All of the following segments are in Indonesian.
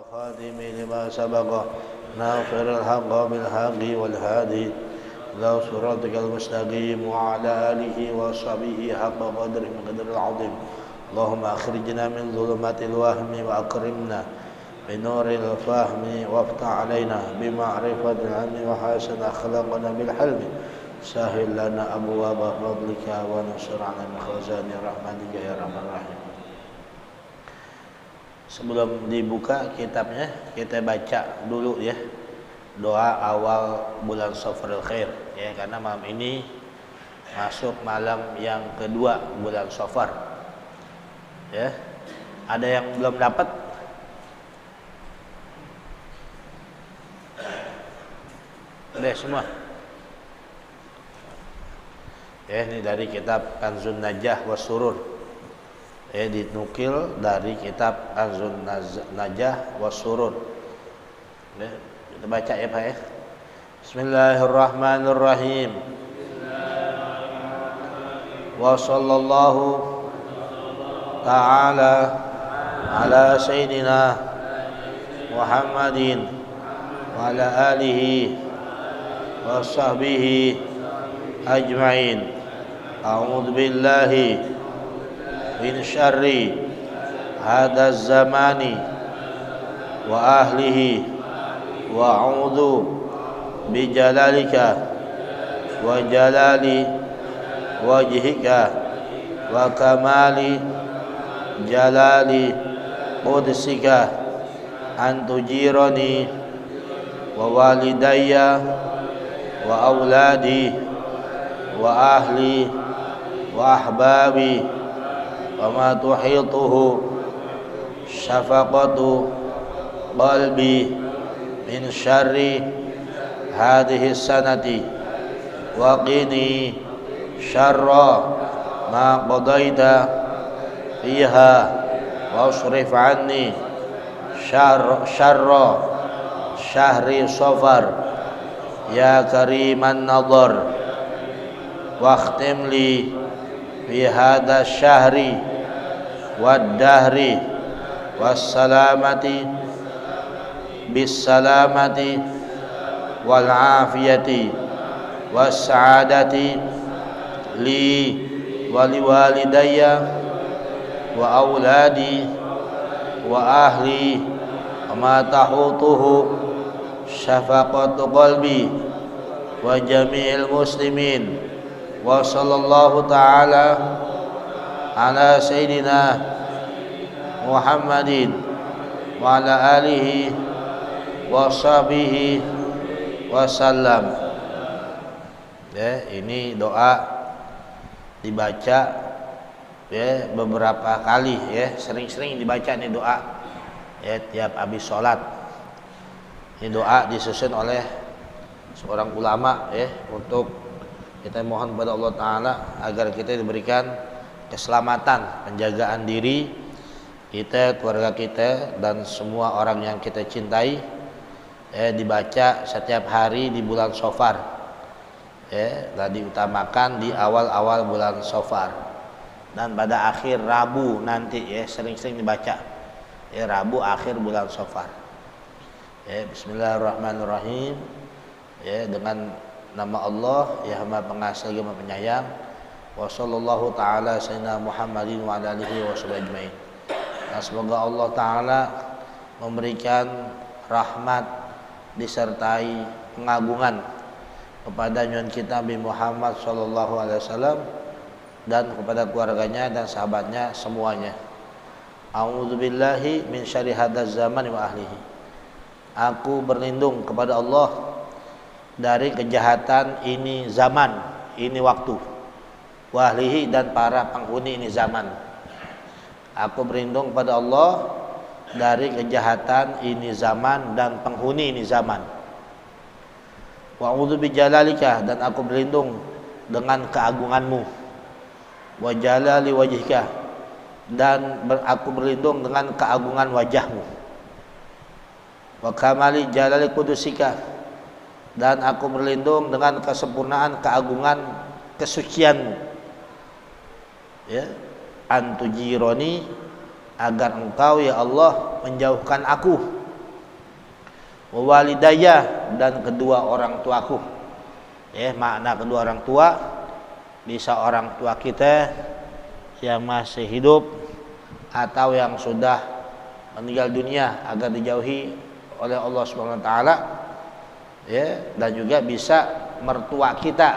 والخاتم لما سبق ناصر الحق بالحق والهادي إلى صراطك المستقيم وعلى آله وصحبه حق قدره وقدر العظيم. اللهم أخرجنا من ظلمات الوهم وأكرمنا بنور الفهم وافتح علينا بمعرفة العلم وحسن أخلاقنا بالحلم. سهل لنا أبواب فضلك ونصر على خزائن رحمتك يا أرحم الراحمين. Sebelum dibuka kitabnya, kita baca dulu ya doa awal bulan Safarul Khair ya, karena malam ini masuk malam yang kedua bulan Safar. Ya. Ada yang belum dapat? Udah semua. Ya, ini dari kitab Kanzun Najah wa Surur. Dinukil dari kitab Kanzun Najah wa Surur. Ya, kita baca ya Pak ya. Bismillahirrahmanirrahim. Wa sallallahu ta'ala ala sayyidina Muhammadin wa ala alihi wa sahbihi ajma'in. A'udzu billahi min syarri hadzal zamani wa ahlihi wa a'udzu bi jalalika wa jalali wajhika wa kamali jalali qudsika an tujirani wa walidayya wa auladi wa ahli wa ahbabi wa ma tuhituhu syafaqatu qalbi min syarri hadhihi sanati wa qini syarra ma qadaita fiha wa asrif anni syarra syahri safar ya kariman nadhar واختم لي في هذا الشهر والدهر والسلامة بالسلامة والعافية والسعادة لي ولوالدي وأولادي وأهلي وما تحوطه شفقة قلبي وجميع المسلمين. Wa sallallahu ta'ala ala sayyidina Muhammadin wa ala alihi wa sahbihi wa sallam. Ya, ini doa dibaca ya beberapa kali ya, sering-sering dibaca nih doa ya tiap habis sholat. Ini doa disusun oleh seorang ulama ya, untuk kita mohon kepada Allah Ta'ala agar kita diberikan keselamatan, penjagaan diri kita, keluarga kita, dan semua orang yang kita cintai. Dibaca setiap hari di bulan Safar. Dan diutamakan di awal-awal bulan Safar. Dan pada akhir Rabu nanti ya, sering-sering dibaca. Rabu akhir bulan Safar. Bismillahirrahmanirrahim. Dengan nama Allah yang Maha Pengasih lagi Maha Penyayang. Wa sallallahu ta'ala sayyidina Muhammadin wa ala alihi wa sahbihi ajmain. Nah, semoga Allah Ta'ala memberikan rahmat disertai pengagungan kepada nyuwun kita Nabi Muhammad sallallahu alaihi wasallam dan kepada keluarganya dan sahabatnya semuanya. A'udzu billahi min syarri hadzal zamani wa ahlihi. Aku berlindung kepada Allah dari kejahatan ini zaman, ini waktu, wahlihi dan para penghuni ini zaman. Aku berlindung pada Allah dari kejahatan ini zaman dan penghuni ini zaman. Wa a'udzu bijalalika, dan aku berlindung dengan keagunganmu. Wa jalali wajhika, dan aku berlindung dengan keagungan wajahmu. Wa kamali jalali qudusika, dan aku berlindung dengan kesempurnaan keagungan kesucianmu. Ya, antujironi, agar engkau ya Allah menjauhkan aku wa walidayya, dan kedua orang tuaku. Makna kedua orang tua bisa orang tua kita yang masih hidup atau yang sudah meninggal dunia agar dijauhi oleh Allah Subhanahu wa taala, dan juga bisa mertua kita,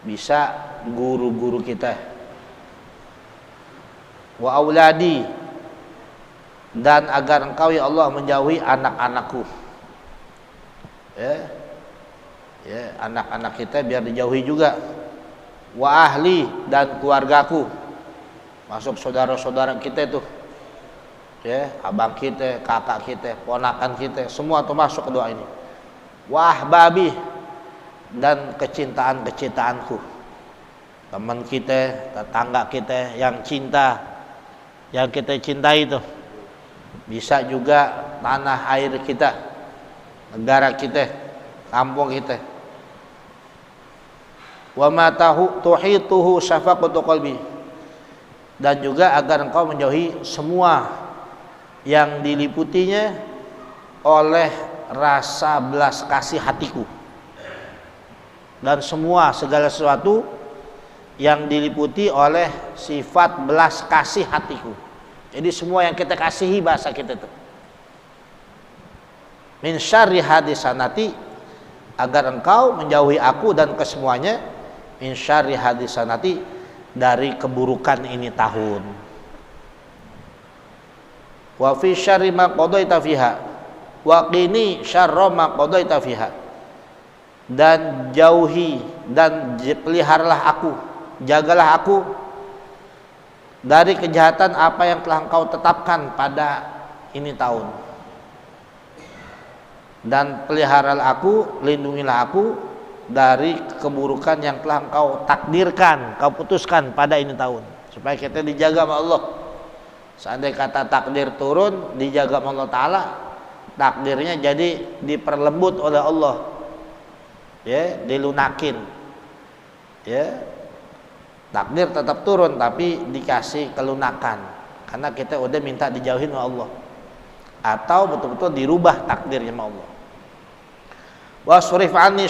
bisa guru-guru kita. Wa auladi, dan agar engkau ya Allah menjauhi anak-anakku. Anak-anak kita biar dijauhi juga. Wa ahli, dan keluargaku, masuk saudara-saudara kita itu, abang kita, kakak kita, ponakan kita, semua tuh masuk ke doa ini. Wa ahbabi, dan kecintaan-kecintaanku, teman kita, tetangga kita yang cinta, yang kita cintai itu. Bisa juga tanah air kita, negara kita, kampung kita. Wa ma tuhituhu syafaqatu qalbi, dan juga agar engkau menjauhi semua yang diliputinya oleh rasa belas kasih hatiku, dan semua segala sesuatu yang diliputi oleh sifat belas kasih hatiku. Jadi semua yang kita kasihi, bahasa kita itu. Min syarri hadisanati, agar engkau menjauhi aku dan kesemuanya. Min syarri hadisanati, dari keburukan ini tahun. Wa fi syarri ma qadaita fiha, wa qini syarra ma qadaita fiha, dan jauhi dan peliharalah aku, jagalah aku dari kejahatan apa yang telah engkau tetapkan pada ini tahun. Dan peliharalah aku, lindungilah aku dari keburukan yang telah engkau takdirkan, kau putuskan pada ini tahun, supaya kita dijaga sama Allah. Seandainya kata takdir turun, dijaga sama Allah Ta'ala, takdirnya jadi diperlembut oleh Allah, dilunakin, takdir tetap turun tapi dikasih kelunakan, karena kita udah minta dijauhin sama Allah, atau betul-betul dirubah takdirnya sama Allah. Wasrif anni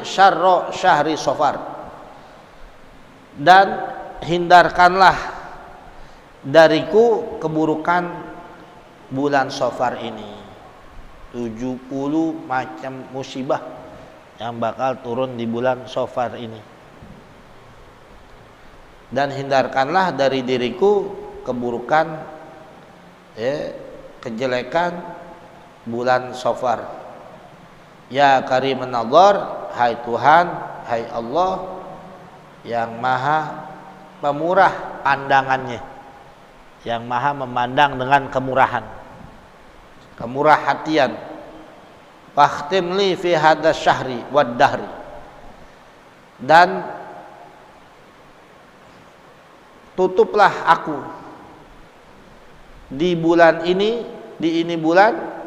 syarra syahri Safar, dan hindarkanlah dariku keburukan bulan Safar ini. 70 macam musibah yang bakal turun di bulan Safar ini. Dan hindarkanlah dari diriku keburukan, kejelekan bulan Safar. Ya Karimun Nazar, hai Tuhan, hai Allah yang maha pemurah pandangannya, yang maha memandang dengan kemurahan, kemurah hatian. Fakhtim li fi hadas syahri wad dahri, dan tutuplah aku di bulan ini, di ini bulan,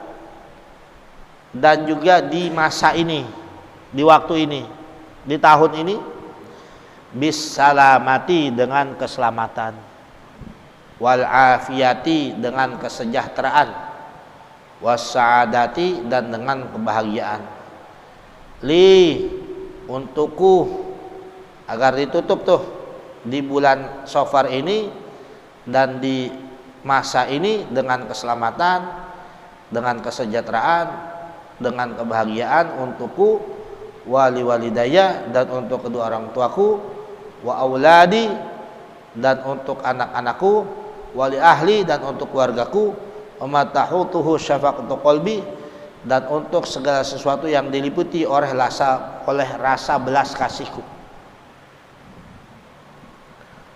dan juga di masa ini, di waktu ini, di tahun ini, bis salamati, dengan keselamatan, wal afiyati, dengan kesejahteraan, was saadati, dan dengan kebahagiaan. Li, untukku, agar ditutup tuh di bulan Safar ini dan di masa ini dengan keselamatan, dengan kesejahteraan, dengan kebahagiaan untukku, wali walidaya, dan untuk kedua orang tuaku, wa auladi, dan untuk anak-anakku, wali ahli, dan untuk keluargaku, wa matahutuhu syafaqatu qalbi, dan untuk segala sesuatu yang diliputi oleh rasa belas kasihku,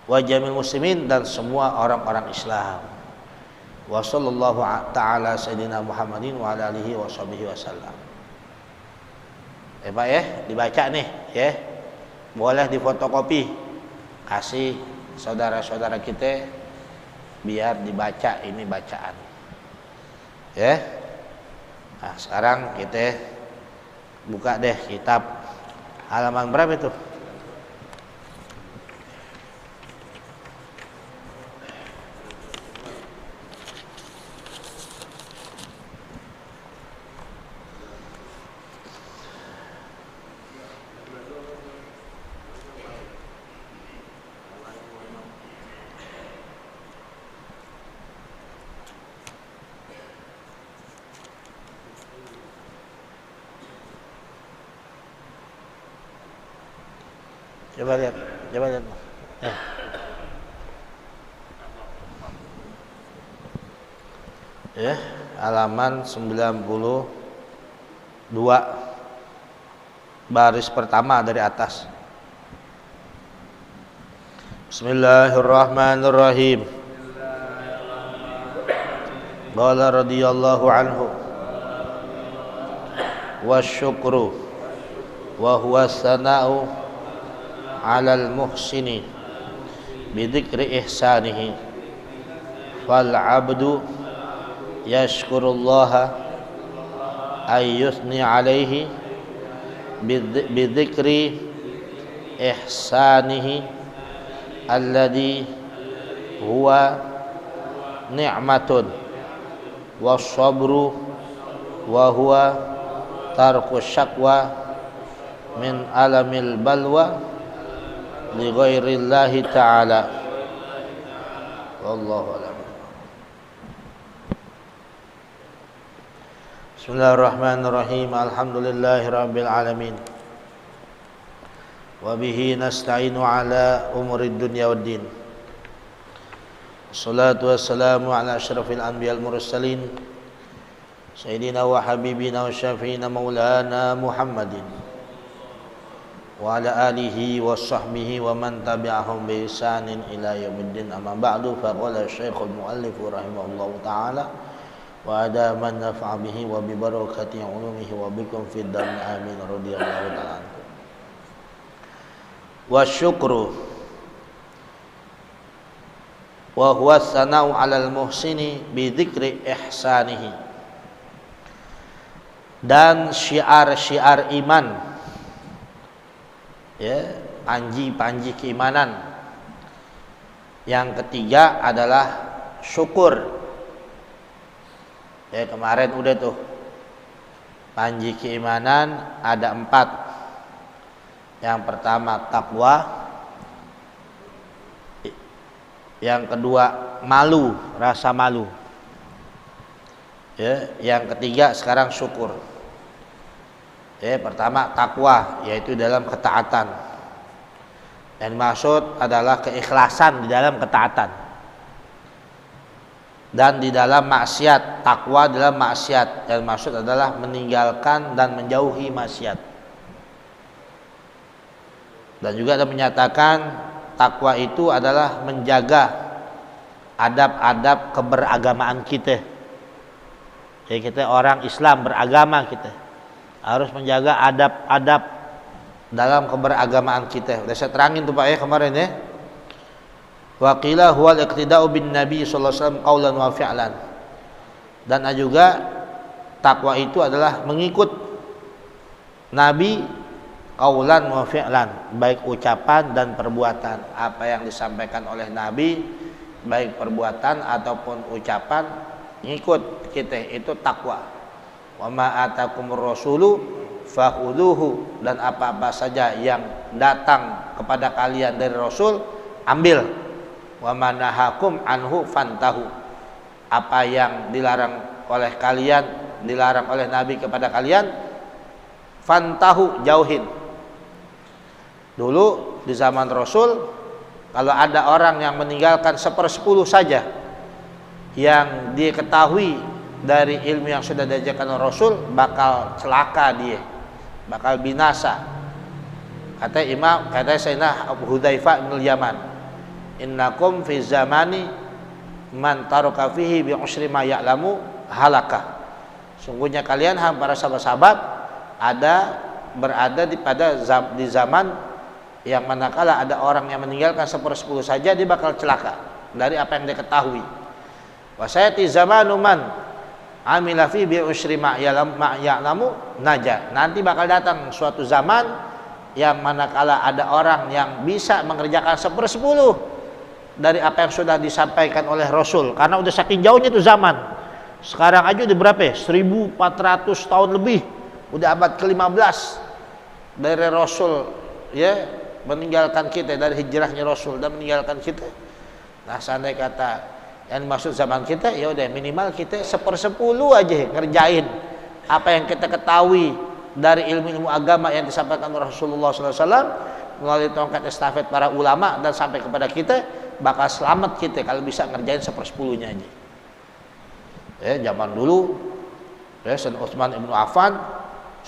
wa jamil muslimin, dan semua orang-orang Islam. Wa sallallahu ta'ala sayyidina Muhammadin wa ala alihi wa sahbihi wasallam. Pak dibaca nih, boleh difotokopi, kasih saudara-saudara kita biar dibaca ini bacaan. Nah, sekarang kita buka deh kitab halaman berapa itu? Coba lihat. Halaman 92 baris pertama dari atas. Bismillahirrahmanirrahim. Qala radhiyallahu anhu wasyukru wa huwa sana'u 'alal muhsini bidzikri ihsanihi fal 'abdu yashkurullaha ay yusni 'alaihi bidzikri ihsanihi alladhi huwa ni'matun was-sabru wa huwa tarku syakwa min alamil balwa li ghairillahi ta'ala. Wallahu a'lam. Bismillahirrahmanirrahim. Alhamdulillahi rabbil alamin. Wa bihi nasta'inu ala umurid dunya waddin. Wassalatu wassalamu ala asyrafil anbiya'il mursalin sayyidina wa habibina wa syafi'ina maulana Muhammadin wa ala alihi wa sahbihi wa man tabi'ahum bi ihsanin ila yaumiddin. Amma ba'du, faqala Syekhul Muallif rahimahullahu ta'ala wa ada man nafa'a bihi wa bi barakati ulumihi wa bikum fid dar amin radhiyallahu ta'ala. Wa syukru wa huwa sana'u 'alal muhsini bi dzikri ihsanihi. Dan syiar-syiar iman, ya, panji-panji keimanan. Yang ketiga adalah syukur. Ya, kemarin udah tuh. Panji keimanan ada 4. Yang pertama takwa. Yang kedua malu, rasa malu. Ya, yang ketiga sekarang syukur. Ya, pertama takwa, yaitu dalam ketaatan. Yang maksud adalah keikhlasan di dalam ketaatan. Dan di dalam maksiat, takwa dalam maksiat. Yang maksud adalah meninggalkan dan menjauhi maksiat. Dan juga ada menyatakan takwa itu adalah menjaga adab-adab keberagamaan kita. Jadi kita orang Islam beragama, kita harus menjaga adab-adab dalam keberagamaan kita. Udah saya terangin tuh Pak ya kemarin ya. Wa qila huwal iqtida'u bin Nabi sallallahu alaihi wasallam qaulan wa fi'lan. Dan juga takwa itu adalah mengikut Nabi qaulan wa fi'lan, baik ucapan dan perbuatan. Apa yang disampaikan oleh Nabi, baik perbuatan ataupun ucapan, ngikut kita, itu takwa. Wa ma atakumur rasulu fakhuduhu, dan apa-apa saja yang datang kepada kalian dari Rasul, ambil. Wa ma nahakum anhu fantahu, apa yang dilarang oleh kalian, dilarang oleh Nabi kepada kalian, fantahu, jauhin. Dulu di zaman Rasul, kalau ada orang yang meninggalkan 1/10 saja yang dia ketahui dari ilmu yang sudah diajarkan oleh Rasul, bakal celaka dia, bakal binasa. Kata Sayyidina Abu Hudzaifah bin Yaman, innakum fi zamani man taraka fihi bi usri ma ya'lamu halaka. Sungguhnya kalian para sahabat-sahabat berada di zaman yang manakala ada orang yang meninggalkan 1/10 saja, dia bakal celaka dari apa yang dia ketahui. Wa sayati zamanu man amila fi bi usri ma ya'lamu naja. Nanti bakal datang suatu zaman yang manakala ada orang yang bisa mengerjakan 1/10 dari apa yang sudah disampaikan oleh Rasul, karena udah saking jauhnya itu zaman. Sekarang aja udah berapa ya? 1400 tahun lebih. Udah abad ke-15 dari Rasul ya meninggalkan kita, dari hijrahnya Rasul dan meninggalkan kita. Nah, seandainya kata yang maksud zaman kita, ya udah minimal kita 1/10 aja ngerjain apa yang kita ketahui dari ilmu-ilmu agama yang disampaikan oleh Rasulullah SAW. melalui tongkat estafet para ulama dan sampai kepada kita, bakal selamat kita kalau bisa ngerjain 1/10-nya aja. Zaman dulu Sayyidina Utsman ibnu Affan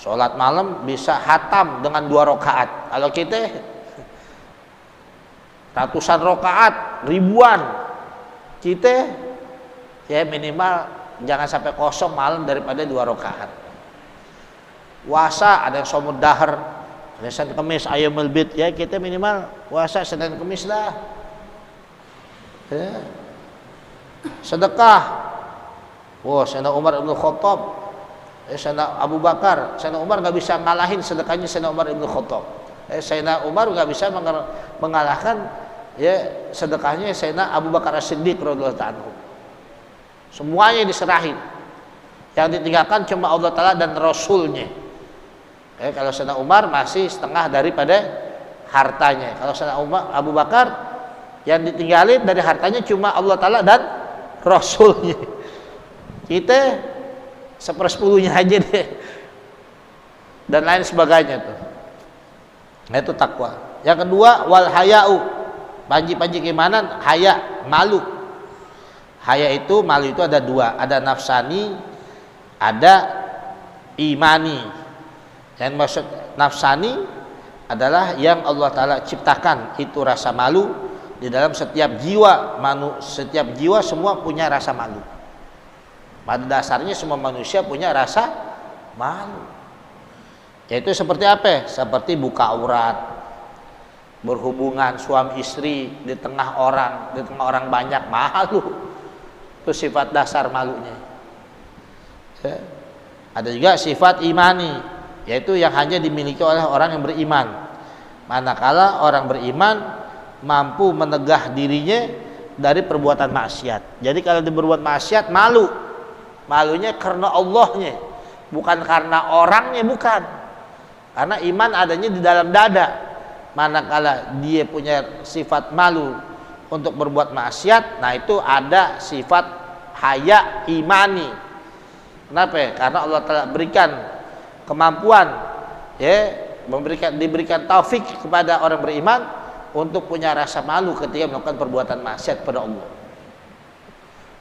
sholat malam bisa hatam dengan 2 rakaat. Kalau kita ratusan rakaat, ribuan. Kita ya minimal jangan sampai kosong malam daripada 2 rakaat. Puasa ada yang somud dahar, Senin Kamis ayamul bid, ya kita minimal puasa Senin Kamis lah. Ya. Sedekah. Sayyidina Umar ibn Khattab, Sayyidina Abu Bakar, Sayyidina Umar nggak bisa ngalahin sedekahnya Sayyidina Umar ibn Khattab. Sayyidina Umar nggak bisa mengalahkan ya sedekahnya Sayyidina Abu Bakar As-Siddiq radhiyallahu anhu. Semuanya diserahin. Yang ditinggalkan cuma Allah Ta'ala dan Rasulnya. Kalau Sayyidina Umar masih setengah daripada hartanya. Kalau Sayyidina Abu Bakar yang ditinggalin dari hartanya cuma Allah Ta'ala dan Rasulnya. Kita 1/10-nya aja deh. Dan lain sebagainya tuh. Nah, itu takwa. Yang kedua, wal haya'u. Panji-panji keimanan, haya, malu. Haya itu, malu itu ada 2. Ada nafsani, ada imani. Yang maksud nafsani adalah yang Allah Ta'ala ciptakan. Itu rasa malu di dalam setiap jiwa. Setiap jiwa semua punya rasa malu. Pada dasarnya semua manusia punya rasa malu. Yaitu seperti apa? Seperti buka aurat, berhubungan suami istri di tengah orang banyak, malu. Itu sifat dasar malunya. Ya. Ada juga sifat imani, yaitu yang hanya dimiliki oleh orang yang beriman. Manakala orang beriman mampu menegah dirinya dari perbuatan maksiat. Jadi kalau dia berbuat maksiat, malu. Malunya karena Allahnya, bukan karena orangnya, bukan. Karena iman adanya di dalam dada. Manakala dia punya sifat malu untuk berbuat maksiat, nah itu ada sifat haya imani. Kenapa? Karena Allah telah berikan kemampuan, ya, diberikan taufik kepada orang beriman untuk punya rasa malu ketika melakukan perbuatan maksiat pada Allah.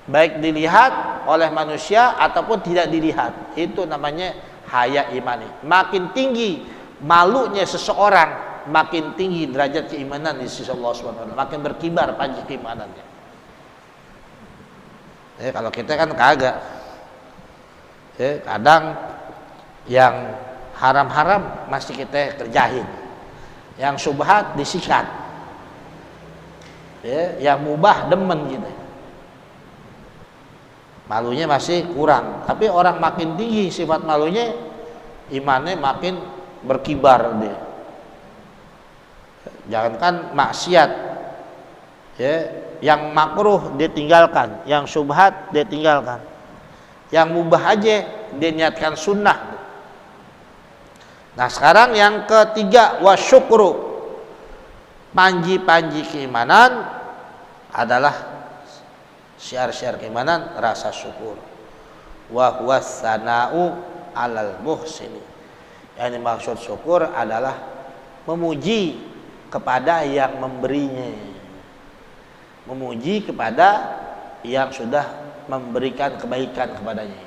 Baik dilihat oleh manusia ataupun tidak dilihat, itu namanya haya imani. Makin tinggi malunya seseorang, makin tinggi derajat keimanan di sisi Allah SWT, makin berkibar panji keimanannya. Kalau kita kan kagak. Kadang yang haram-haram masih kita kerjain, yang syubhat disikat, yang mubah demen gitu. Malunya masih kurang, tapi orang makin tinggi sifat malunya, imannya makin berkibar dia. Jangankan maksiat, ya, yang makruh dia tinggalkan, yang syubhat dia tinggalkan, yang mubah aja dia niatkan sunnah. Nah sekarang yang ketiga, wasyukru. Panji-panji keimanan adalah syiar-syiar keimanan, rasa syukur. Wa huwa sana'u 'alal muhsini. Yang dimaksud syukur adalah memuji kepada yang memberinya, memuji kepada yang sudah memberikan kebaikan kepadanya.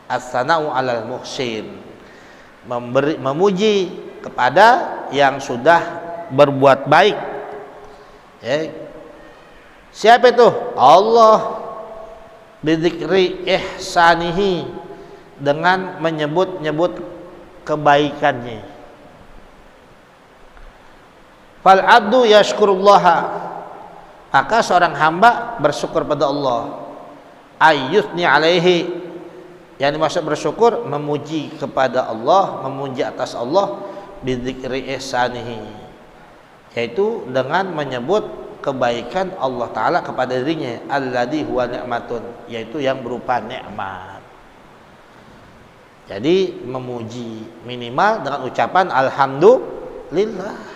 As-sana'u 'alal muhsin, memuji kepada yang sudah berbuat baik. Siapa itu? Allah. Bidzikri ihsanihi, dengan menyebut-nyebut kebaikannya. Fal abdu yashkurullaha, maka seorang hamba bersyukur pada Allah. Ayyuthni alaihi, yang dimaksud bersyukur memuji kepada Allah, memuji atas Allah. Bidzikri ihsanihi, yaitu dengan menyebut kebaikan Allah Ta'ala kepada dirinya. Alladhi huwa ni'matun, yaitu yang berupa nikmat. Jadi memuji minimal dengan ucapan alhamdulillah.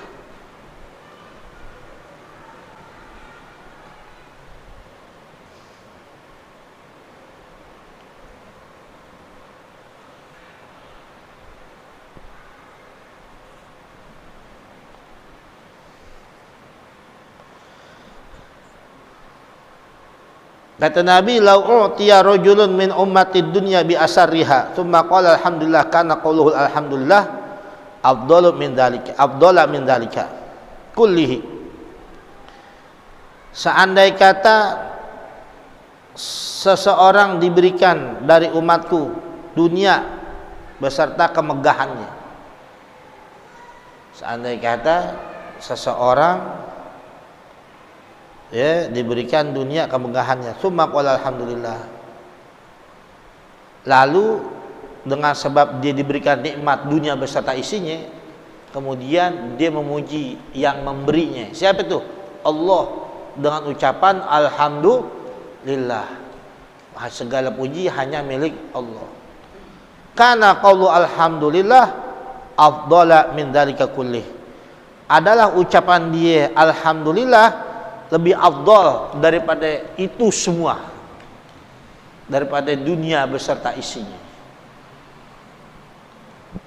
Kata Nabi, "Lau utiya rajulun min ummati dunya bi asarriha, tsumma qala alhamdulillah, kana qawluhu alhamdulillah afdalu min dzalika kullihi." Seandai kata seseorang diberikan dari umatku dunia beserta kemegahannya. Seandai kata seseorang diberikan dunia kemegahannya, summa qala alhamdulillah, lalu dengan sebab dia diberikan nikmat dunia beserta isinya, kemudian dia memuji yang memberinya. Siapa itu? Allah, dengan ucapan alhamdulillah, segala puji hanya milik Allah. Karena qaulu alhamdulillah afdala min dzalika kullih, adalah ucapan dia alhamdulillah lebih afdal daripada itu semua, daripada dunia beserta isinya.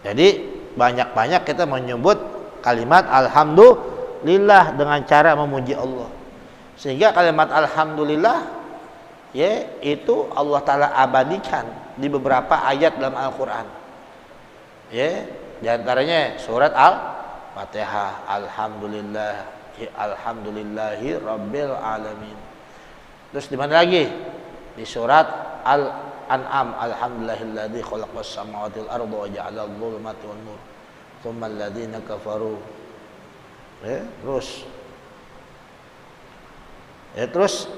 Jadi banyak-banyak kita menyebut kalimat alhamdulillah dengan cara memuji Allah, sehingga kalimat alhamdulillah itu Allah Ta'ala abadikan di beberapa ayat dalam Al-Quran. Di antaranya surat Al-Fatihah, alhamdulillahi rabbil alamin. Terus di mana lagi? Di surat Al-An'am, alhamdulillahilladzi khalaqas samawati wal arda wa ja'ala adh-dhulumati wan nur tsumma alladziina kafaru. Terus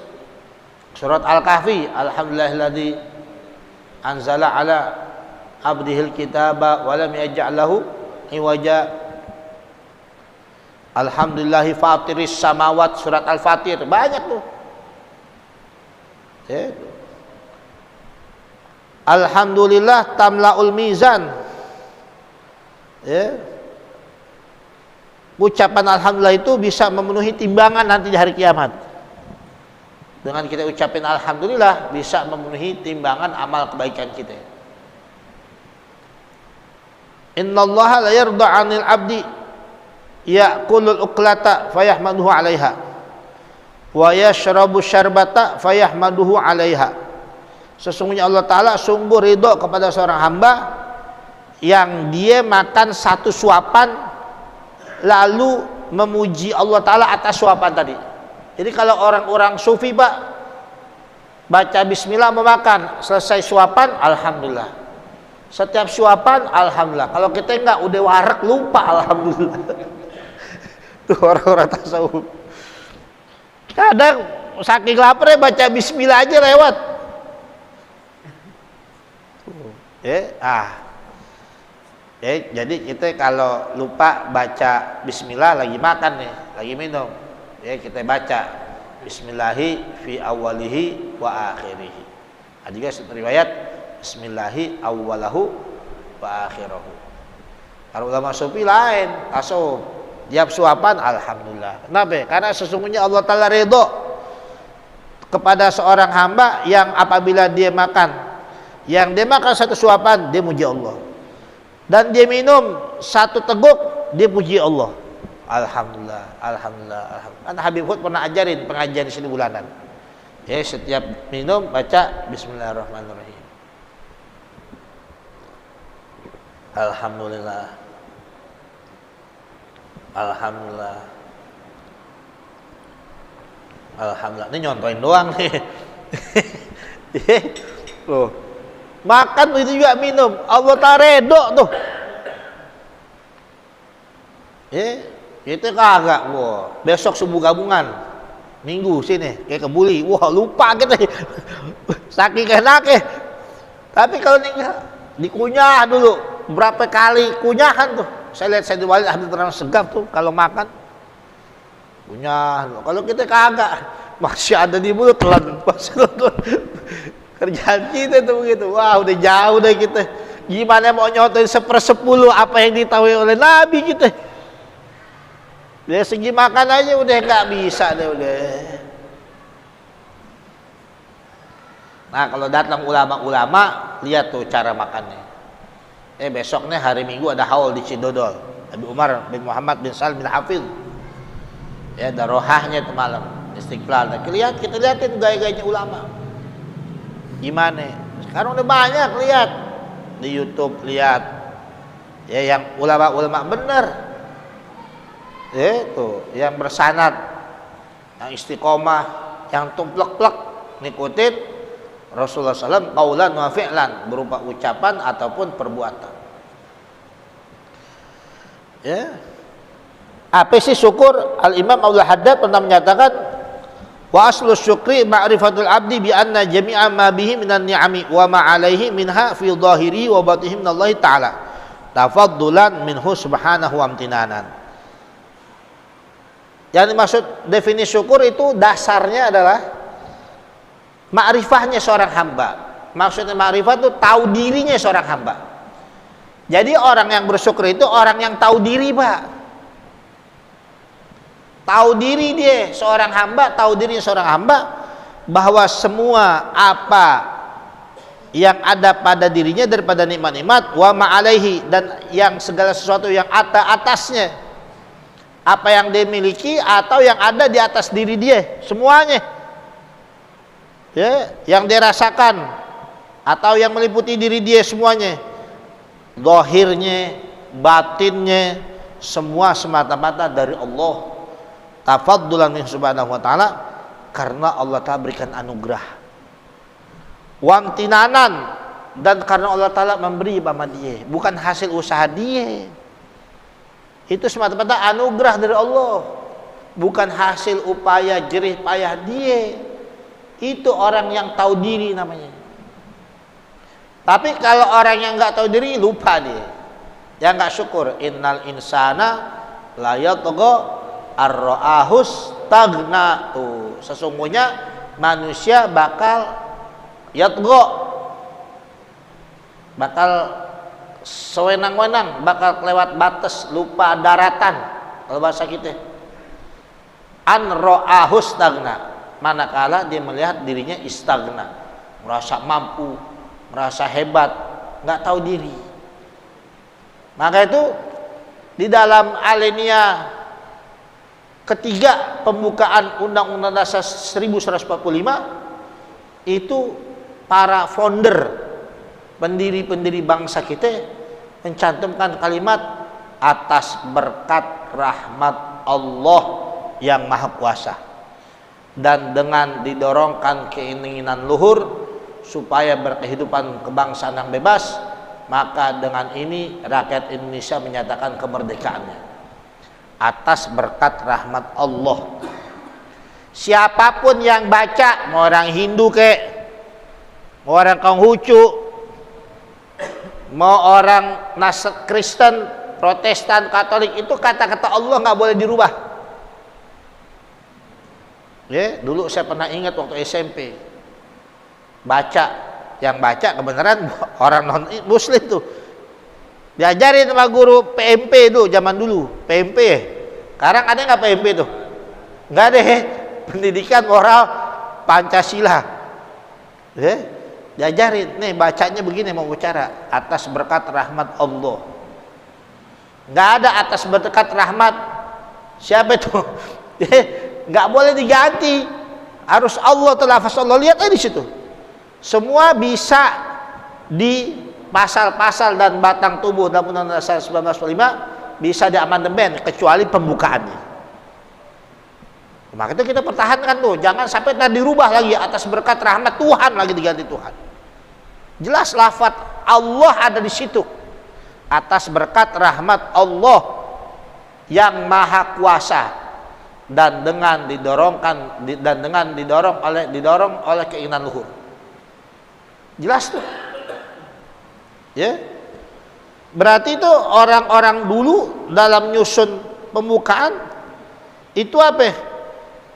surat Al-Kahfi, alhamdulillahilladzi anzala ala abdihil kitaba wa lam yaj'al lahu iwaja, alhamdulillahi fatiris samawat, surat Al-Fatir. Banyak tuh. Alhamdulillah tamlaul mizan. Ucapan alhamdulillah itu bisa memenuhi timbangan nanti di hari kiamat. Dengan kita ucapin alhamdulillah bisa memenuhi timbangan amal kebaikan kita. Innallaha la yarda 'anil 'abdi ya'kulul uqlata fayahmaduhu 'alaiha wa yashrabu syarbata fayahmaduhu 'alaiha. Sesungguhnya Allah Ta'ala sungguh ridho kepada seorang hamba yang dia makan satu suapan lalu memuji Allah Ta'ala atas suapan tadi. Jadi kalau orang-orang sufi Pak, baca bismillah mau makan, selesai suapan alhamdulillah, setiap suapan alhamdulillah. Kalau kita enggak, udah warak lupa alhamdulillah. Tuh orang-orang tasawuf. Kadang saking laparnya baca bismillah aja lewat. Jadi kita kalau lupa baca bismillah lagi makan nih, lagi minum, kita baca bismillahi fi awwalihi wa akhirihi. Ada juga riwayat bismillahi awwalahu wa akhirahu. Kalau ulama sufi lain, tasawuf, tiap suapan alhamdulillah. Kenapa? Karena sesungguhnya Allah Ta'ala ridho kepada seorang hamba yang apabila dia makan, satu suapan dia muji Allah, dan dia minum satu teguk dia puji Allah. Alhamdulillah, alhamdulillah, alhamdulillah. Kan Habib Hud pernah ajarin pengajian di sini bulanan. Setiap minum baca bismillahirrahmanirrahim. Alhamdulillah. Alhamdulillah. Alhamdulillah. Ini nyontoin doang nih. Loh. Makan itu juga minum. Allah Ta'ala redho tuh. Kita kagak. Wah, besok subuh gabungan. Minggu sini kayak kebuli. Wah, lupa kita. Saking enaknya. Tapi kalau ini dikunyah dulu. Berapa kali kunyahan tuh. Saya lihat Sayyidul Walid Habib terang segap tuh kalau makan. Kunyah. Kalau kita kagak, masih ada di mulut telan. Kerjaan kita itu begitu. Wah, udah jauh deh kita. Gimana mau nyontoin 1/10 apa yang ditahui oleh Nabi kita? Dari segi makan aja udah nggak bisa deh udah. Nah, kalau datang ulama-ulama, lihat tuh cara makannya. Besoknya hari Minggu ada haul di Cidodol. Nabi Umar bin Muhammad bin Salim bin Hafidh. Ada rohahnya itu malam Istiqlal. Nah, kita lihatin gaya-gayanya ulama. Gimana? Sekarang udah banyak lihat di YouTube, lihat ya yang ulama-ulama bener. Itu yang bersanad, yang istiqomah, yang tumplek-plek ngikutin Rasulullah SAW qaulan wa fi'lan, berupa ucapan ataupun perbuatan. Ya. Apa sih syukur? Al-Imam Abdul Haddad pernah menyatakan, wa aslu syukri ma'rifatul abdi bi anna jami'a ma bihi minan ni'ami wa ma 'alaihi minha fi dhahiri wa batinihi minallahi ta'ala tafaddulan minhu subhanahu wa amtinanan. Yang dimaksud definisi syukur itu dasarnya adalah ma'rifahnya seorang hamba. Maksudnya ma'rifah itu tahu dirinya seorang hamba. Jadi orang yang bersyukur itu orang yang tahu diri, Pak. Tahu diri dia, seorang hamba, tahu diri seorang hamba bahwa semua apa yang ada pada dirinya daripada nikmat-nikmat wa ma'alaihi, dan yang segala sesuatu yang atasnya, apa yang dia miliki atau yang ada di atas diri dia, semuanya ya, yang dia rasakan atau yang meliputi diri dia semuanya, zahirnya, batinnya, semua semata-mata dari Allah, tafaddulan min subhanahu wa ta'ala, karena Allah Ta'ala berikan anugerah, wamtinanan, dan karena Allah Ta'ala memberi sama dia, bukan hasil usaha dia, itu semata-mata anugerah dari Allah, bukan hasil upaya jerih payah dia. Itu orang yang tahu diri namanya. Tapi kalau orang yang nggak tahu diri, lupa dia, yang nggak syukur. Innal insana la yatgha ar-ra'ahus tagna. Tuh, sesungguhnya manusia bakal yatgha, bakal sewenang-wenang, bakal kelewat batas, lupa daratan kalau bahasa kita. An ra'ahus tagna, manakala dia melihat dirinya istagna, merasa mampu, merasa hebat, nggak tahu diri. Maka itu di dalam alinea ketiga pembukaan Undang-Undang Dasar 1145 itu para founder, pendiri-pendiri bangsa kita mencantumkan kalimat atas berkat rahmat Allah yang Maha Kuasa, dan dengan didorongkan keinginan luhur supaya berkehidupan kebangsaan yang bebas, maka dengan ini rakyat Indonesia menyatakan kemerdekaannya atas berkat rahmat Allah. Siapapun yang baca, mau orang Hindu kek, mau orang Konghucu, mau orang Kristen, Protestan, Katolik, itu kata-kata Allah nggak boleh dirubah. Ya, dulu saya pernah ingat waktu SMP baca, yang baca kebenaran orang non muslim tuh, diajarin sama guru PMP tuh zaman dulu, PMP. Sekarang ada nggak PMP tuh? Nggak ada. Pendidikan moral Pancasila. Diajarin, nih bacanya begini, mau bicara atas berkat rahmat Allah. Nggak ada atas berkat rahmat siapa itu? Nggak boleh diganti, harus Allah, lafaz Allah. Lihat aja di situ, semua bisa di pasal-pasal dan batang tubuh dalam Undang-Undang Dasar 1945 bisa diamandemen kecuali pembukaannya. Maka itu kita pertahankan tuh, jangan sampai tadi dirubah lagi atas berkat rahmat Tuhan lagi diganti Tuhan. Jelas lafaz Allah ada di situ, atas berkat rahmat Allah yang Maha Kuasa, dan dengan didorong oleh keinginan luhur. Jelas tuh. Ya. Berarti itu orang-orang dulu dalam nyusun pembukaan itu apa?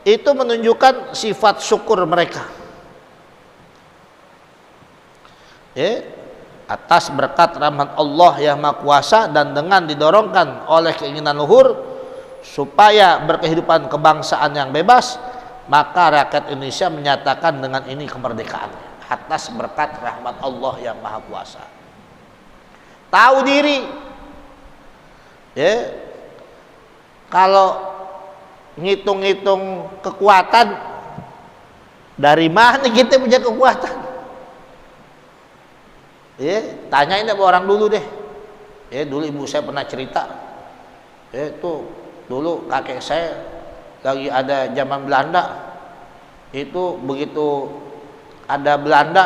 Itu menunjukkan sifat syukur mereka. Ya. Atas berkat rahmat Allah yang Maha Kuasa dan dengan didorongkan oleh keinginan luhur supaya berkehidupan kebangsaan yang bebas, maka rakyat Indonesia menyatakan dengan ini kemerdekaannya atas berkat rahmat Allah yang Maha Kuasa. Tahu diri. Ya. Kalau ngitung-ngitung kekuatan, dari mana kita punya kekuatan? Tanyain sama orang dulu deh. Dulu ibu saya pernah cerita. Tuh dulu kakek saya lagi ada zaman Belanda. Itu begitu ada Belanda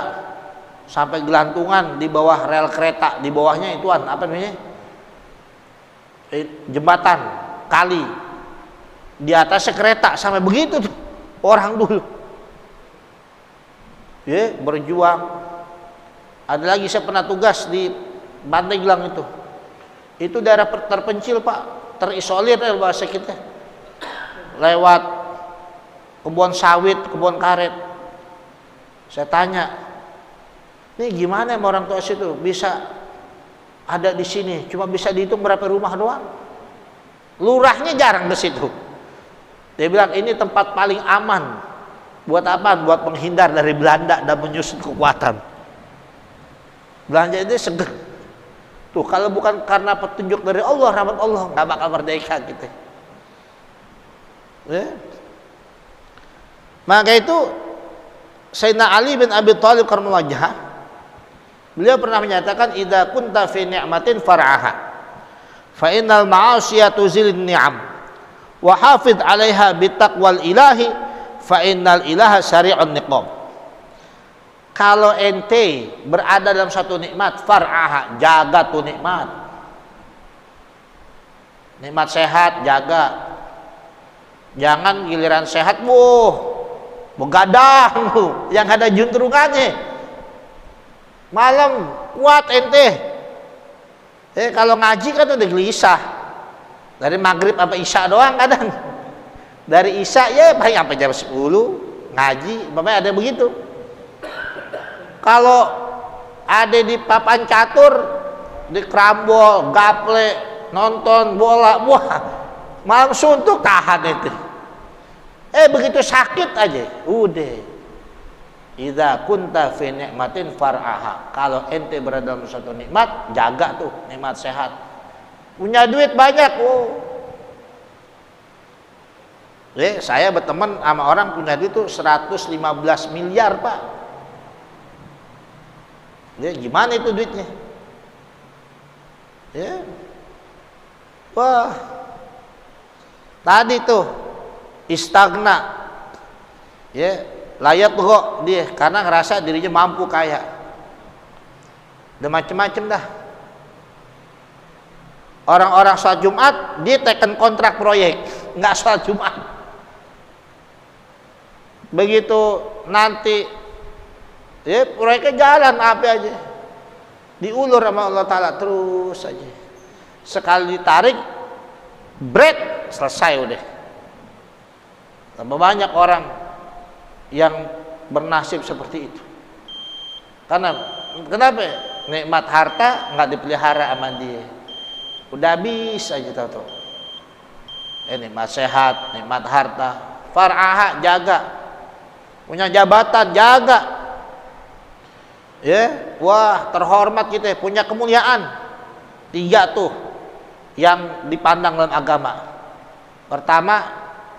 sampai gelantungan di bawah rel kereta, di bawahnya ituan apa namanya? Jembatan kali. Di atasnya kereta sampai begitu tuh orang dulu. Berjuang. Ada lagi saya pernah tugas di Pandeglang itu. Itu daerah terpencil Pak, terisolir bahasa kita. Lewat kebun sawit, kebun karet. Saya tanya, ini gimana sama orang tua situ bisa ada di sini? Cuma bisa dihitung berapa rumah doang. Lurahnya jarang ke situ. Dia bilang ini tempat paling aman. Buat apa? Buat menghindar dari Belanda dan menyusun kekuatan. Belanja itu seger. Tuh kalau bukan karena petunjuk dari Allah, rahmat Allah, nggak bakal merdeka gitu. Maka itu Sayyidina Ali bin Abi Thalib karramallahu wajhah, beliau pernah menyatakan idza kunta fi ni'matin far'aha fa innal ma'asiyah tuzilun ni'am wa hafidh 'alaiha bitaqwal ilahi fa innal ilaha sari'un niqam. Kalau ente berada dalam satu nikmat, far'aha, jaga tuh nikmat. Nikmat sehat, jaga. Jangan giliran sehat, begadang, yang ada juntrungannya. Malam kuat ente. Kalau ngaji kan udah gelisah. Dari maghrib apa isya doang kadang. Dari isya paling sampai jam 10 ngaji, bapak ada begitu. Kalau ada di papan catur, di kerambol, gaple, nonton bola, malam suntuk tahan itu. Begitu sakit aja, udah. Idza kunta fi ni'matin far'aha. Kalau ente berada dalam suatu nikmat, jaga tuh nikmat sehat. Punya duit banyak, saya berteman sama orang punya duit tuh 115 miliar, Pak. Gimana itu duitnya? Wah. Tadi tuh istagna. Layak kok dia karena ngerasa dirinya mampu kaya. Udah macem-macem dah. Orang-orang sholat Jumat dia teken kontrak proyek, nggak sholat Jumat. Begitu nanti proyeknya jalan apa aja, diulur sama Allah Ta'ala terus aja. Sekali ditarik, break, selesai udah. Tambah banyak orang yang bernasib seperti itu. Kenapa? Nikmat harta nggak dipelihara sama dia, udah habis aja tahu. Nikmat sehat, nikmat harta, far'aha, jaga. Punya jabatan, jaga. Wah terhormat kita, punya kemuliaan. 3 tuh yang dipandang dalam agama. Pertama,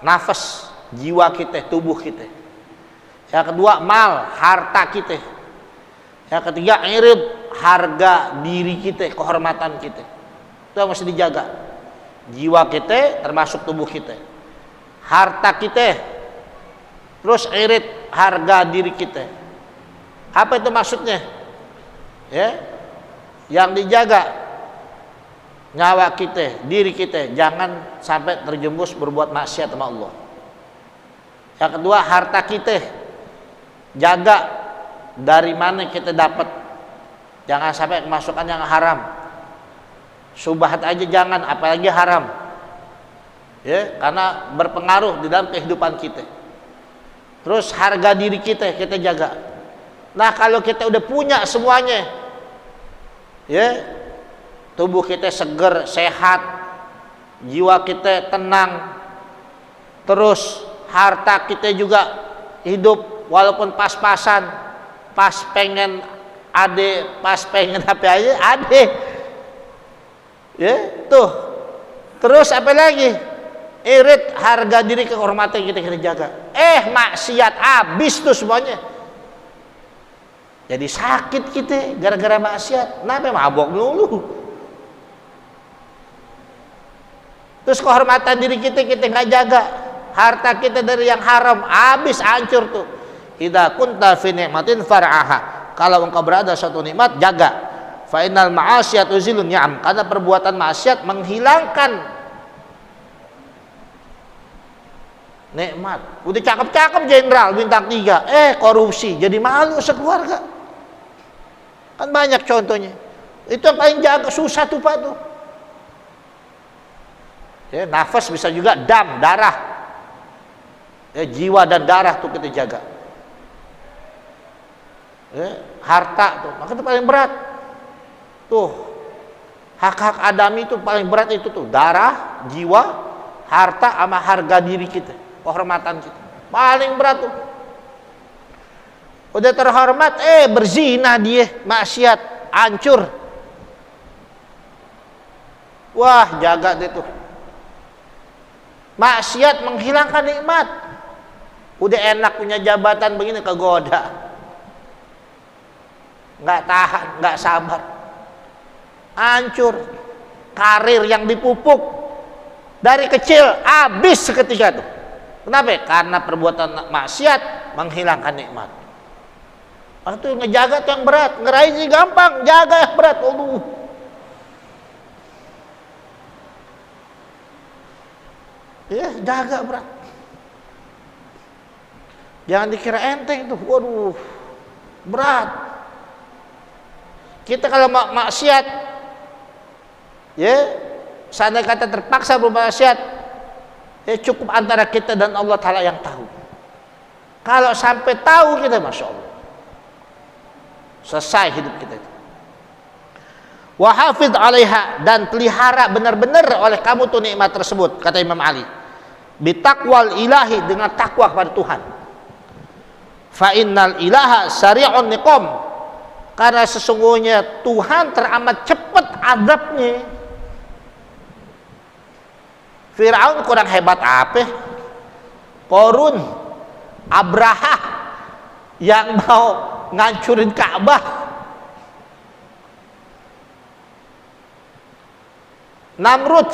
nafas, jiwa kita, tubuh kita. Yang kedua, mal, harta kita. Yang ketiga, irid, harga diri kita, kehormatan kita. Itu yang mesti dijaga. Jiwa kita termasuk tubuh kita, harta kita, terus irid, harga diri kita. Apa itu maksudnya? Yang dijaga nyawa kita, diri kita, jangan sampai terjerumus berbuat maksiat sama Allah. Yang kedua, harta kita, jaga dari mana kita dapat, jangan sampai kemasukan yang haram. Subhat aja jangan, apalagi haram. Karena berpengaruh di dalam kehidupan kita. Terus harga diri kita jaga. Nah kalau kita udah punya semuanya, tubuh kita seger, sehat, jiwa kita tenang, terus harta kita juga hidup walaupun pas-pasan, pas pengen ade, pas pengen apa aja ade, tuh. Terus apa lagi? Irit, harga diri, kehormatan kita jaga. Maksiat habis tuh semuanya. Jadi sakit kita gara-gara maksiat. Kenapa mabok dulu? Terus kehormatan diri kita nggak jaga. Harta kita dari yang haram, habis hancur tuh. Idza kunta fi ni'matin far'aha. Kalau engkau berada suatu nikmat, jaga. Fa innal ma'asiyat uzilun ni'am. Karena perbuatan maksiat menghilangkan nikmat. Udah cakep-cakep jenderal bintang 3, korupsi, jadi malu sekeluarga. Kan banyak contohnya. Itu yang paling jaga, susah tuh Pak tuh. Ya, nafas bisa juga darah. Ya, jiwa dan darah tuh kita jaga. Ya, harta tuh, maka itu paling berat. Tuh, hak-hak adami itu paling berat itu tuh, darah, jiwa, harta, sama harga diri kita, kehormatan kita. Paling berat tuh. Udah terhormat, berzina dia, maksiat, hancur. Wah, jaga deh tuh. Maksiat menghilangkan nikmat. Udah enak punya jabatan begini, kegoda. Nggak tahan, nggak sabar. Hancur. Karir yang dipupuk dari kecil habis seketika tuh. Kenapa? Karena perbuatan maksiat menghilangkan nikmat. Itu ngejaga tuh yang berat, ngeraih sih gampang, jaga yang berat. Ya, jaga berat. Jangan dikira enteng tuh. Waduh, berat. Kita kalau maksiat, ya, seandainya kata terpaksa bermaksiat, ya cukup antara kita dan Allah Ta'ala yang tahu. Kalau sampai tahu kita, Masya Allah, selesai hidup kita itu. Wahafidh 'alaiha, dan pelihara benar-benar oleh kamu tuh nikmat tersebut, kata Imam Ali. Bitaqwal ilahi, dengan takwa kepada Tuhan. Fa innal ilaha sari'un niqam, karena sesungguhnya Tuhan teramat cepat azabnya. Firaun kurang hebat apa? Korun, Abraha yang mau ngancurin Ka'bah, Namrud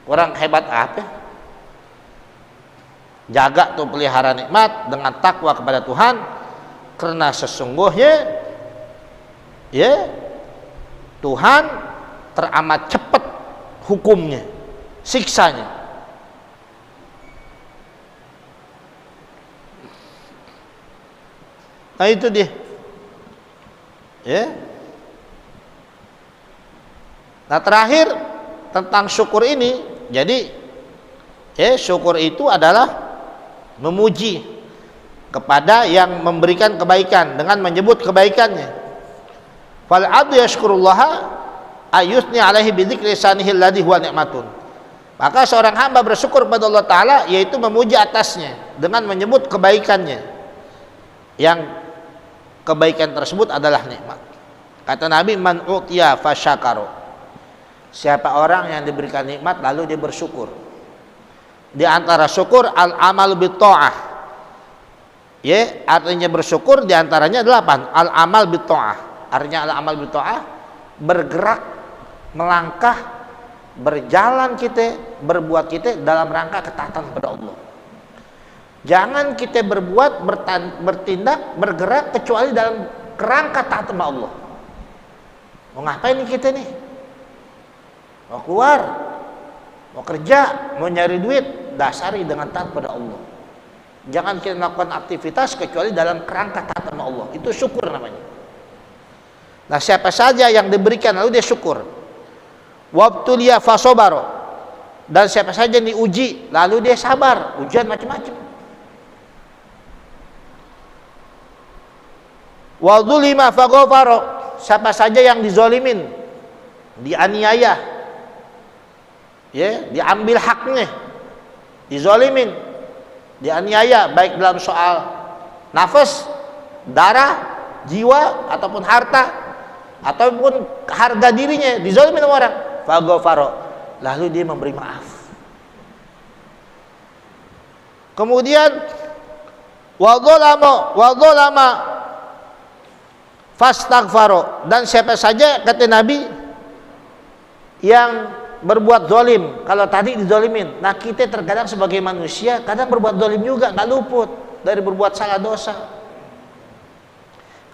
kurang hebat apa? Jaga tuh, pelihara nikmat dengan takwa kepada Tuhan, karena sesungguhnya ya Tuhan teramat cepat hukumnya, siksanya. Nah itu dia, ya. Nah terakhir tentang syukur ini, jadi syukur itu adalah memuji kepada yang memberikan kebaikan dengan menyebut kebaikannya. Fal 'abdu yashkurullaha ayusni 'alaihi bi dzikri sanihi alladhi huwa ni'matun. Maka seorang hamba bersyukur kepada Allah Ta'ala, yaitu memuji atasnya dengan menyebut kebaikannya, yang kebaikan tersebut adalah nikmat. Kata Nabi, man utiya fasyakaro, siapa orang yang diberikan nikmat lalu dia bersyukur. Di antara syukur al-amal bitta'ah, ya, artinya bersyukur di antaranya adalah apa? Al-amal bitta'ah, artinya al-amal bitta'ah, bergerak, melangkah, berjalan kita, berbuat kita dalam rangka ketaatan kepada Allah. Jangan kita berbuat, bertindak, bergerak kecuali dalam kerangka taat sama Allah. Mau ngapain nih kita nih? Mau keluar, mau kerja, mau nyari duit, dasari dengan taat pada Allah. Jangan kita melakukan aktivitas kecuali dalam kerangka taat sama Allah. Itu syukur namanya. Nah, siapa saja yang diberikan lalu dia syukur. Wabtuliya fasobaro, dan siapa saja yang diuji lalu dia sabar, ujian macam-macam. Wadzulima faghafaro, siapa saja yang dizolimin, dianiaya, ya, diambil haknya, dizolimin, dianiaya, baik dalam soal nafas, darah, jiwa, ataupun harta, ataupun harga dirinya, dizolimin sama orang, faghafaro, lalu dia memberi maaf. Kemudian wadzolama Fastaghfaro, dan siapa saja kata Nabi yang berbuat zalim. Kalau tadi dizalimin, nah kita terkadang sebagai manusia kadang berbuat zalim juga, nggak luput dari berbuat salah dosa.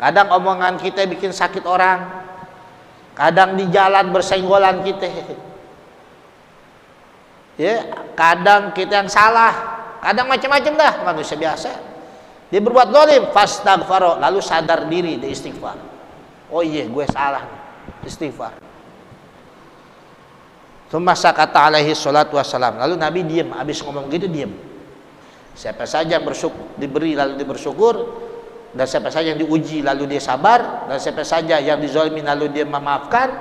Kadang omongan kita bikin sakit orang, kadang di jalan bersenggolan kita, ya, kadang kita yang salah, kadang macam-macam dah, manusia biasa. Dia berbuat zalim, fastaghfaro, lalu sadar diri, dia istighfar. Oh iya, gue salah nih, istighfar. Tsumma sakata alaihi salatu wassalam. Lalu Nabi diam, habis ngomong gitu diam. Siapa saja yang bersyukur diberi lalu dia bersyukur, dan siapa saja yang diuji lalu dia sabar, dan siapa saja yang dizalimi lalu dia memaafkan,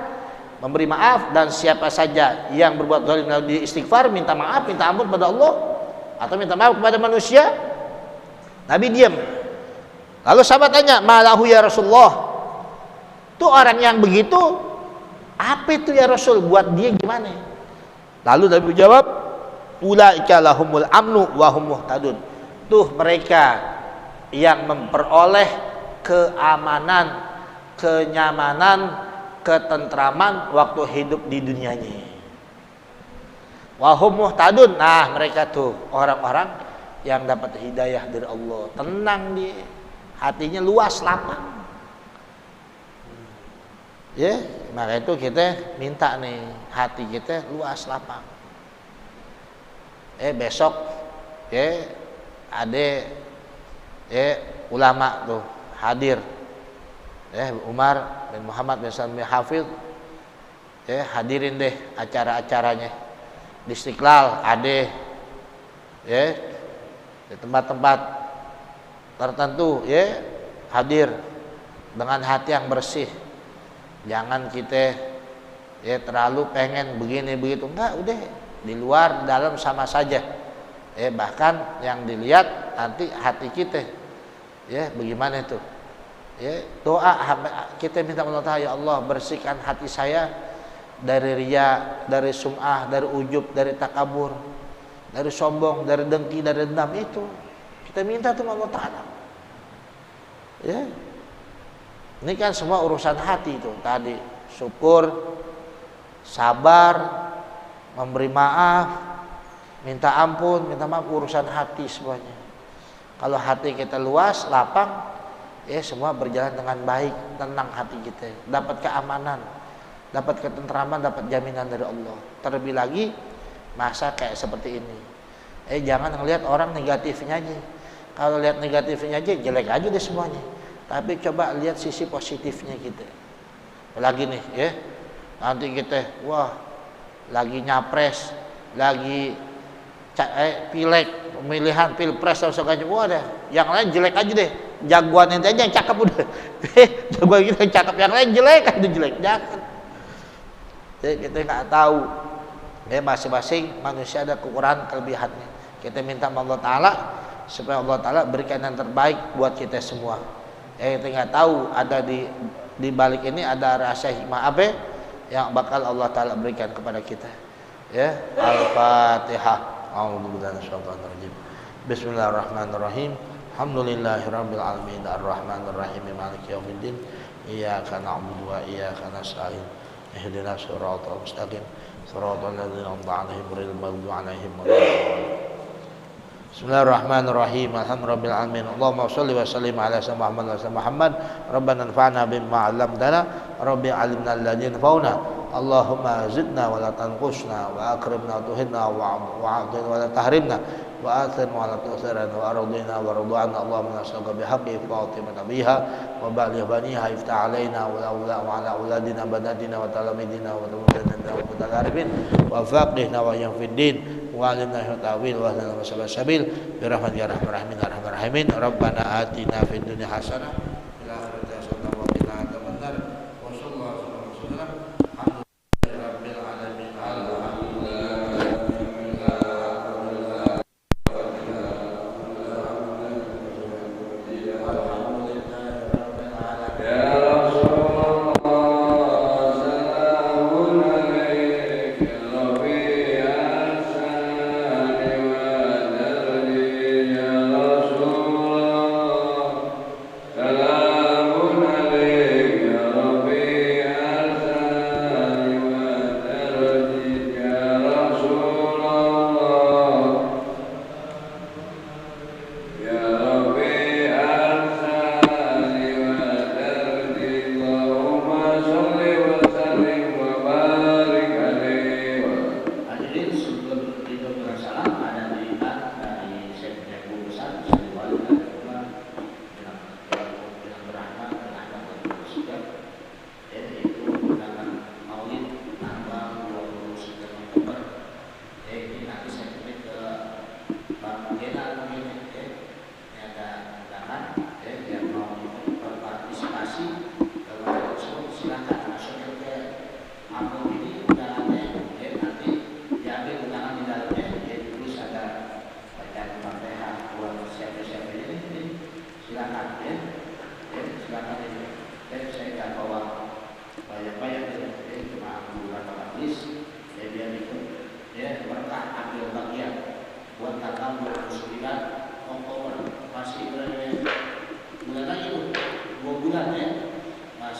memberi maaf, dan siapa saja yang berbuat zalim lalu dia istighfar, minta maaf, minta ampun pada Allah atau minta maaf kepada manusia. Nabi diam. Lalu sahabat tanya, malahu ya Rasulullah, tuh orang yang begitu apa itu ya Rasul, buat dia gimana? Lalu Nabi jawab, ulaika lahumul amnu wa hum muhtadun. Tuh mereka yang memperoleh keamanan, kenyamanan, ketentraman waktu hidup di dunianya. Wa hum muhtadun. Nah, mereka tuh orang-orang yang dapat hidayah dari Allah, tenang dia, hatinya luas, lapang. Ya, maka itu kita minta nih, hati kita luas, lapang. Besok ya ada ulama tuh hadir, Umar bin Muhammad bin Salim Hafidh, hadirin deh acara-acaranya di Istiqlal, ada di tempat-tempat tertentu, hadir dengan hati yang bersih. Jangan kita terlalu pengen begini begitu, enggak, udah di luar dalam sama saja. Bahkan yang dilihat nanti hati kita, bagaimana itu. Doa kita minta Allah Ta'ala, ya Allah bersihkan hati saya dari riya, dari sum'ah, dari ujub, dari takabur, dari sombong, dari dengki, dari dendam. Itu kita minta tuh Allah Ta'ala. Ini kan semua urusan hati itu tadi. Syukur, sabar, memberi maaf, minta ampun, minta maaf, urusan hati semuanya. Kalau hati kita luas, lapang, semua berjalan dengan baik, tenang hati kita, dapat keamanan, dapat ketentraman, dapat jaminan dari Allah. Terlebih lagi masa kayak seperti ini. Jangan ngelihat orang negatifnya aja. Kalau lihat negatifnya aja, jelek aja deh semuanya. Tapi coba lihat sisi positifnya kita. Lagi nih, nanti kita, wah, lagi nyapres, lagi pileg, pemilihan pilpres dan sebagainya. Wah, deh, yang lain jelek aja deh. Jagoan ente aja yang cakep udah. Jagoan kita yang cakep, yang lain jelek aja, jelek. Jangan. Jadi kita nggak tahu. Masing-masing manusia ada kekurangan kelebihannya. Kita minta Allah Ta'ala supaya Allah Ta'ala berikan yang terbaik buat kita semua. Kita nggak tahu ada di balik ini ada rahasia hikmah apa yang bakal Allah Ta'ala berikan kepada kita. Al-Fatihah. A'udzubillahi minasyaitonir rajim. Bismillahirrahmanirrahim. Alhamdulillahirabbil alamin, arrahmanir rahim, maliki yaumiddin. Iyyaka na'budu wa iyyaka nasta'in. Ihdinas siratal mustaqim. Siratal ladzina an'amta 'alaihim ghairil maghdubi 'alaihim waladdallin. Bismillahirrahmanirrahim. Alhamdulillahirabbil alamin. Allahumma shalli wa sallim ala sayyidina Muhammad wa sallam Muhammad. Rabbana anfa'na bima 'allamtana. Rabbi 'allimna alladzi yanfa'una. Allahumma zidna wa la tanqusna wa akrimna wa tuhinna wa a'tina wa la tahrimna wa athirna wa la tu'thirna wa ardina wa rdu'ana. Allahumma nas'aluka bihaqqi Fatimah nabiha wa ba'li baniha iftah 'alaina wa ala auladina banatina wa talamidina wa tamadina wa talarifin wa faqihna wa yanfiddin wa alimna ta'wil wa lana wa sabil bi rahmatika ya arhamar rahimin arhamar rahimin. Rabbana atina fid dunya hasanah wa fil akhirati hasanah wa qina adzabannar. Wa sallallahu alaihi wasallam. Salam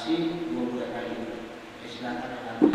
masih 2 bulan lagi. Silakan